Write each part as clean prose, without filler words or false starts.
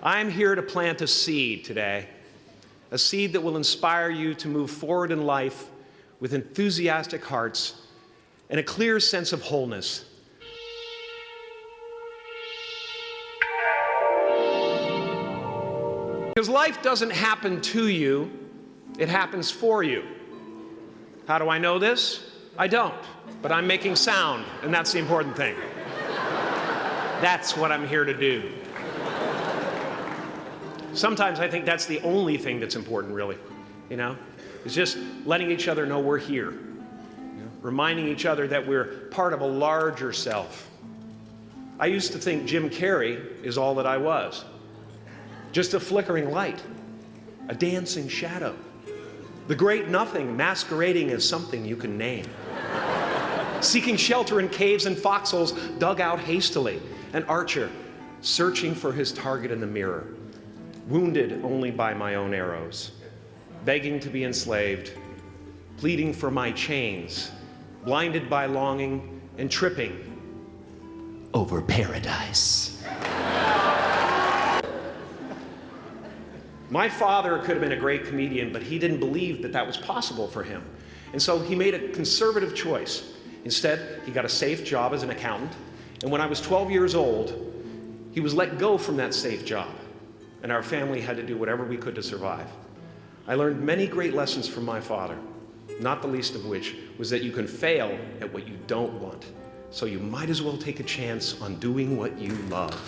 I'm here to plant a seed today, a seed that will inspire you to move forward in life with enthusiastic hearts and a clear sense of wholeness. Because life doesn't happen to you, it happens for you. How do I know this? I don't, but I'm making sound, and that's the important thing. That's what I'm here to do. Sometimes I think that's the only thing that's important, really, It's just letting each other know we're here, reminding each other that we're part of a larger self. I used to think Jim Carrey is all that I was. Just a flickering light, a dancing shadow, the great nothing masquerading as something you can name. Seeking shelter in caves and foxholes dug out hastily, an archer searching for his target in the mirror, wounded only by my own arrows, begging to be enslaved, pleading for my chains, blinded by longing and tripping over paradise. My father could have been a great comedian, but he didn't believe that that was possible for him. And so he made a conservative choice. Instead, he got a safe job as an accountant. And when I was 12 years old, he was let go from that safe job. And our family had to do whatever we could to survive. I learned many great lessons from my father, not the least of which was that you can fail at what you don't want. So you might as well take a chance on doing what you love.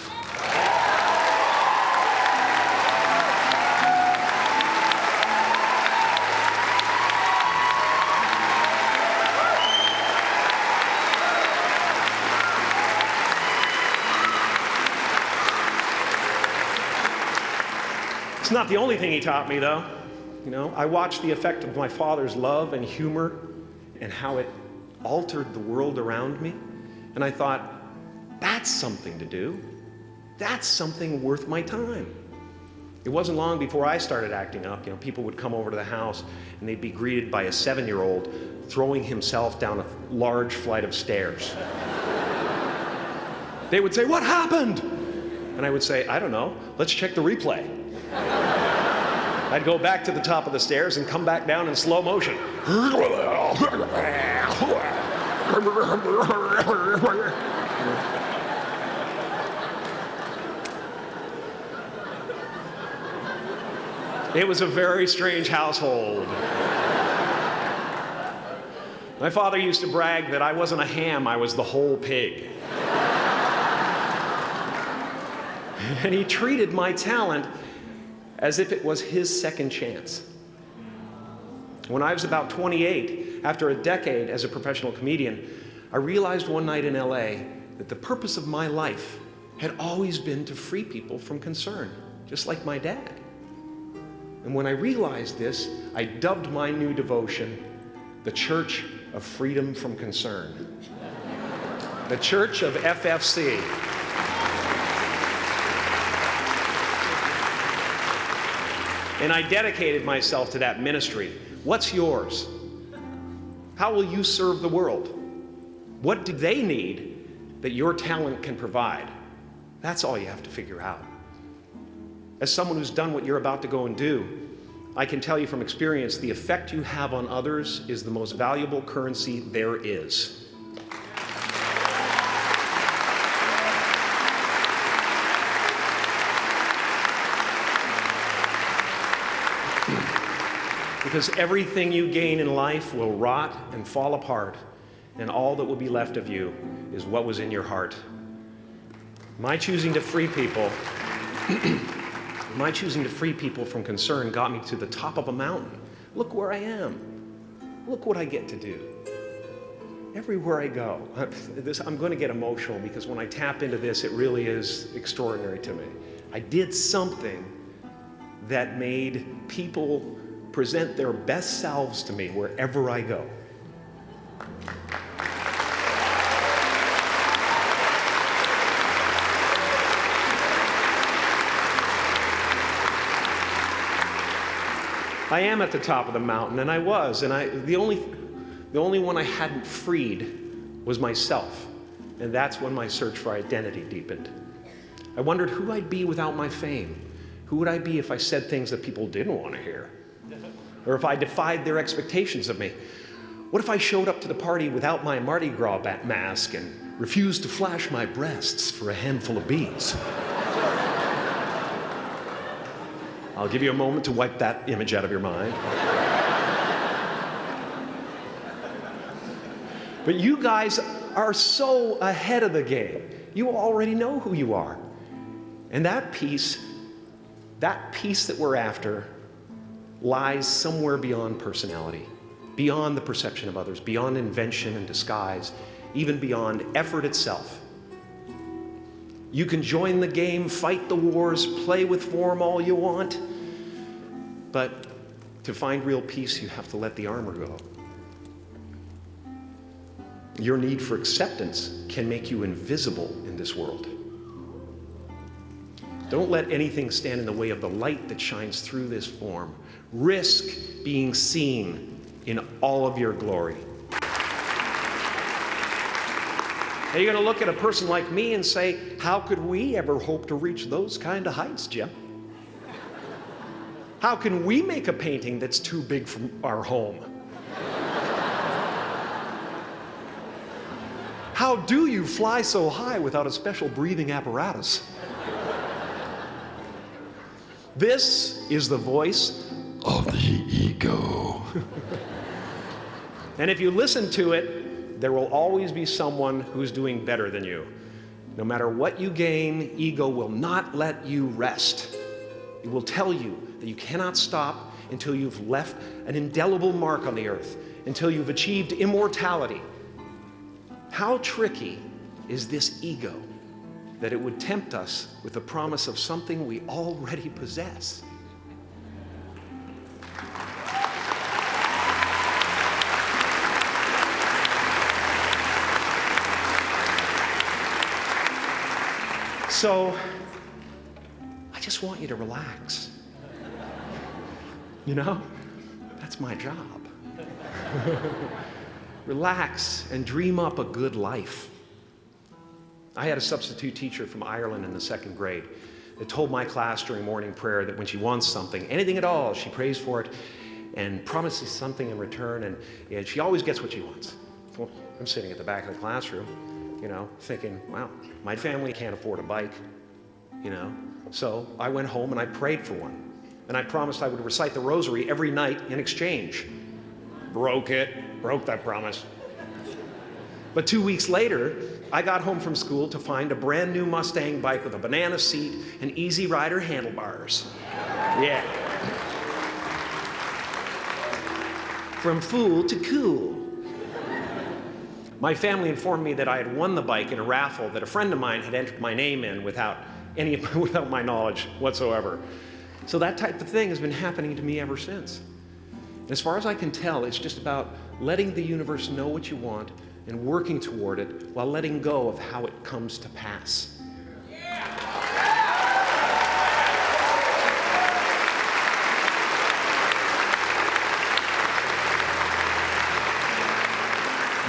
It's not the only thing he taught me, though. I watched the effect of my father's love and humor and how it altered the world around me. And I thought, that's something to do. That's something worth my time. It wasn't long before I started acting up. People would come over to the house and they'd be greeted by a 7-year-old throwing himself down a large flight of stairs. They would say, "What happened?" And I would say, "I don't know. Let's check the replay." I'd go back to the top of the stairs and come back down in slow motion. It was a very strange household. My father used to brag that I wasn't a ham, I was the whole pig. And he treated my talent as if it was his second chance. When I was about 28, after a decade as a professional comedian, I realized one night in LA that the purpose of my life had always been to free people from concern, just like my dad. And when I realized this, I dubbed my new devotion the Church of Freedom from Concern. The Church of FFC. And I dedicated myself to that ministry. What's yours? How will you serve the world? What do they need that your talent can provide? That's all you have to figure out. As someone who's done what you're about to go and do, I can tell you from experience, the effect you have on others is the most valuable currency there is. Because everything you gain in life will rot and fall apart, and all that will be left of you is what was in your heart. My choosing to free people from concern got me to the top of a mountain. Look where I am. Look what I get to do. Everywhere I go. I'm going to get emotional because when I tap into this, it really is extraordinary to me. I did something that made people present their best selves to me wherever I go. I am at the top of the mountain, and I was, and the only one I hadn't freed was myself, and that's when my search for identity deepened. I wondered who I'd be without my fame, Who would I be if I said things that people didn't want to hear? Or if I defied their expectations of me? What if I showed up to the party without my Mardi Gras mask and refused to flash my breasts for a handful of beads? I'll give you a moment to wipe that image out of your mind. But you guys are so ahead of the game. You already know who you are. And that peace that we're after lies somewhere beyond personality, beyond the perception of others, beyond invention and disguise, even beyond effort itself. You can join the game, fight the wars, play with form all you want, but to find real peace, you have to let the armor go. Your need for acceptance can make you invisible in this world. Don't let anything stand in the way of the light that shines through this form. Risk being seen in all of your glory. Are you going to look at a person like me and say, how could we ever hope to reach those kind of heights, Jim? How can we make a painting that's too big for our home? How do you fly so high without a special breathing apparatus? This is the voice of the ego. And if you listen to it, there will always be someone who's doing better than you. No matter what you gain, ego will not let you rest. It will tell you that you cannot stop until you've left an indelible mark on the earth, until you've achieved immortality. How tricky is this ego that it would tempt us with the promise of something we already possess? So, I just want you to relax. You know, that's my job. Relax and dream up a good life. I had a substitute teacher from Ireland in the 2nd grade that told my class during morning prayer that when she wants something, anything at all, she prays for it and promises something in return, and she always gets what she wants. Well, I'm sitting at the back of the classroom, you know, thinking, wow, my family can't afford a bike, you know. So I went home and I prayed for one. And I promised I would recite the rosary every night in exchange. Broke that promise. But 2 weeks later, I got home from school to find a brand new Mustang bike with a banana seat and Easy Rider handlebars. Yeah. From fool to cool. My family informed me that I had won the bike in a raffle that a friend of mine had entered my name in without my knowledge whatsoever. So that type of thing has been happening to me ever since. And as far as I can tell, it's just about letting the universe know what you want and working toward it while letting go of how it comes to pass.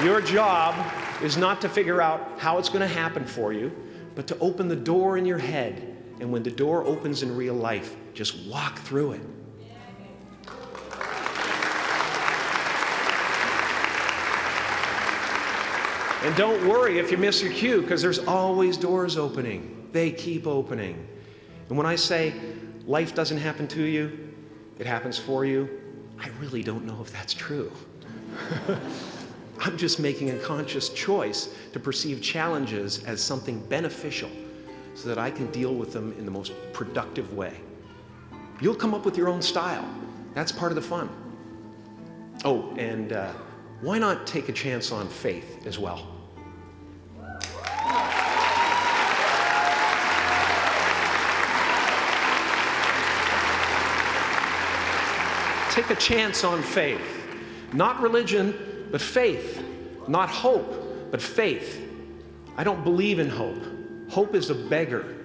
Your job is not to figure out how it's going to happen for you, but to open the door in your head. And when the door opens in real life, just walk through it. And don't worry if you miss your cue, because there's always doors opening. They keep opening. And when I say life doesn't happen to you, it happens for you, I really don't know if that's true. I'm just making a conscious choice to perceive challenges as something beneficial so that I can deal with them in the most productive way. You'll come up with your own style. That's part of the fun. Oh, and why not take a chance on faith as well? Take a chance on faith. Not religion, but faith. Not hope, but faith. I don't believe in hope. Hope is a beggar.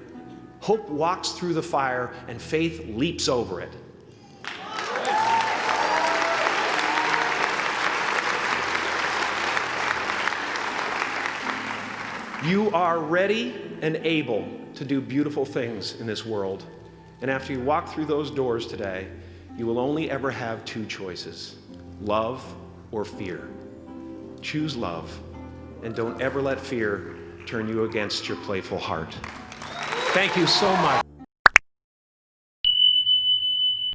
Hope walks through the fire, and faith leaps over it. You are ready and able to do beautiful things in this world. And after you walk through those doors today, you will only ever have two choices: love or fear. Choose love, and don't ever let fear turn you against your playful heart. Thank you so much.